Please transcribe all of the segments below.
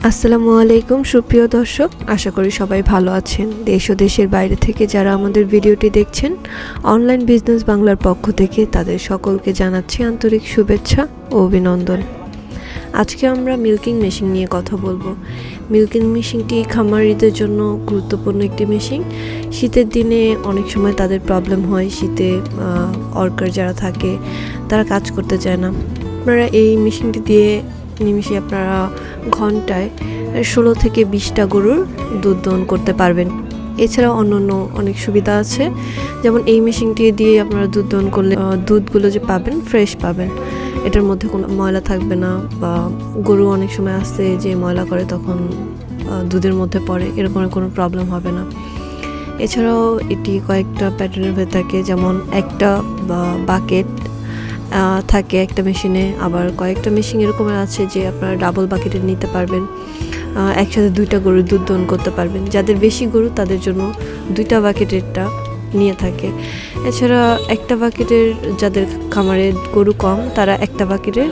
আসসালামু আলাইকুম সুপ্রিয় দর্শক, আশা করি সবাই ভালো আছেন। দেশ ও দেশের বাইরে থেকে যারা আমাদের ভিডিওটি দেখছেন, অনলাইন বিজনেস বাংলার পক্ষ থেকে তাদের সকলকে জানাচ্ছি আন্তরিক শুভেচ্ছা ও অভিনন্দন। আজকে আমরা মিল্কিং মেশিন নিয়ে কথা বলবো। মিল্কিং মেশিনটি খামারিদের জন্য গুরুত্বপূর্ণ একটি মেশিন। শীতের দিনে অনেক সময় তাদের প্রবলেম হয়, শীতে ওয়ার্কার যারা থাকে তারা কাজ করতে চায় না। আপনারা এই মেশিনটি দিয়ে নিমিষে আপনারা ঘন্টায় 16 থেকে 20টা গরুর দুধ দহন করতে পারবেন। এছাড়াও অন্যান্য অনেক সুবিধা আছে, যেমন এই মেশিনটি দিয়ে আপনারা দুধ দহন করলে দুধগুলো যে পাবেন ফ্রেশ পাবেন, এটার মধ্যে কোনো ময়লা থাকবে না, বা গরু অনেক সময় আসে যে ময়লা করে তখন দুধের মধ্যে পড়ে, এরকম কোনো প্রবলেম হবে না। এছাড়াও এটি কয়েকটা প্যাটার্নের হয়ে থাকে, যেমন একটা বাকেট থাকে একটা মেশিনে, আবার কয়েকটা মেশিন এরকমের আছে যে আপনারা ডাবল বাকেটে নিতে পারবেন, একসাথে 2টা গরুর দুধ দহন করতে পারবেন। যাদের বেশি গরু তাদের জন্য 2টা বাকেটেরটা নিয়ে থাকে। এছাড়া একটা বাকেটের, যাদের খামারে গরু কম তারা একটা বাকেটের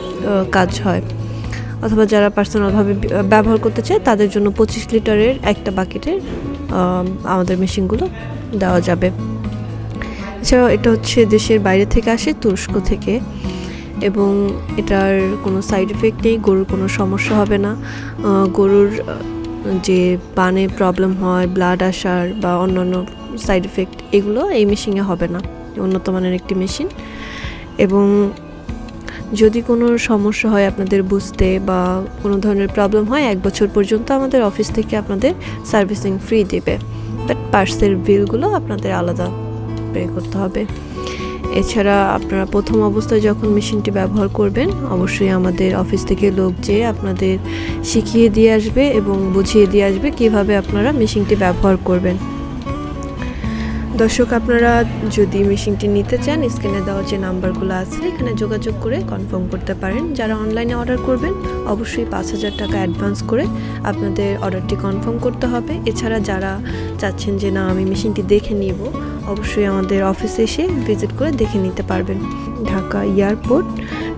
কাজ হয়, অথবা যারা পার্সোনালভাবে ব্যবহার করতে চায় তাদের জন্য 25 লিটারের একটা বাকেটের আমাদের মেশিনগুলো দেওয়া যাবে। এছাড়াও এটা হচ্ছে দেশের বাইরে থেকে আসে, তুরস্ক থেকে, এবং এটার কোনো সাইড এফেক্ট নেই, গরুর কোনো সমস্যা হবে না। গরুর যে পানে প্রবলেম হয়, ব্লাড আসার বা অন্যান্য সাইড এফেক্ট, এগুলো এই মেশিনে হবে না। উন্নত মানের একটি মেশিন, এবং যদি কোনো সমস্যা হয় আপনাদের বুঝতে বা কোনো ধরনের প্রবলেম হয়, 1 বছর পর্যন্ত আমাদের অফিস থেকে আপনাদের সার্ভিসিং ফ্রি দেবে, বাট পার্সের বিলগুলো আপনাদের আলাদা পে করতে হবে। এছাড়া আপনারা প্রথম অবস্থায় যখন মেশিনটি ব্যবহার করবেন, অবশ্যই আমাদের অফিস থেকে লোক যেয়ে আপনাদের শিখিয়ে দিয়ে আসবে এবং বুঝিয়ে দিয়ে আসবে কিভাবে আপনারা মেশিনটি ব্যবহার করবেন। দর্শক, আপনারা যদি মেশিনটি নিতে চান, স্ক্রিনে দেওয়া যে নাম্বারগুলো আছে এখানে যোগাযোগ করে কনফার্ম করতে পারেন। যারা অনলাইনে অর্ডার করবেন অবশ্যই 5,000 টাকা অ্যাডভান্স করে আপনাদের অর্ডারটি কনফার্ম করতে হবে। এছাড়া যারা চাচ্ছেন যে না আমি মেশিনটি দেখে নিব, অবশ্যই আমাদের অফিসে এসে ভিজিট করে দেখে নিতে পারবেন। ঢাকা এয়ারপোর্ট,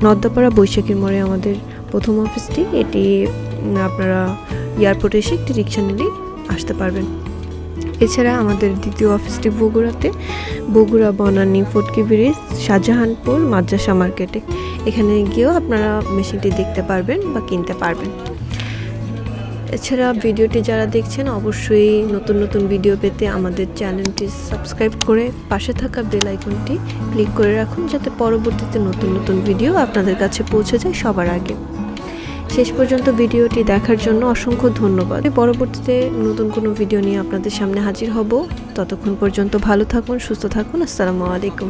নদ্দাপাড়া, বৈশাখীর মোড়ে আমাদের প্রথম অফিসটি। এটি আপনারা এয়ারপোর্টে এসে একটি রিক্সা নিলেই আসতে পারবেন। এছাড়া আমাদের দ্বিতীয় অফিসটি বগুড়াতে, বগুড়া বনানী ফটকি ব্রিজ, শাহজাহানপুর মাদ্রাসা মার্কেটে। এখানে গিয়েও আপনারা মেশিনটি দেখতে পারবেন বা কিনতে পারবেন। এছাড়া ভিডিওটি যারা দেখছেন অবশ্যই নতুন নতুন ভিডিও পেতে আমাদের চ্যানেলটি সাবস্ক্রাইব করে পাশে থাকা বেল আইকনটি ক্লিক করে রাখুন, যাতে পরবর্তীতে নতুন নতুন ভিডিও আপনাদের কাছে পৌঁছে যায় সবার আগে। শেষ পর্যন্ত ভিডিওটি দেখার জন্য অসংখ্য ধন্যবাদ। পরবর্তীতে নতুন কোনো ভিডিও নিয়ে আপনাদের সামনে হাজির হব। ততক্ষণ পর্যন্ত ভালো থাকুন, সুস্থ থাকুন। আসসালামু আলাইকুম।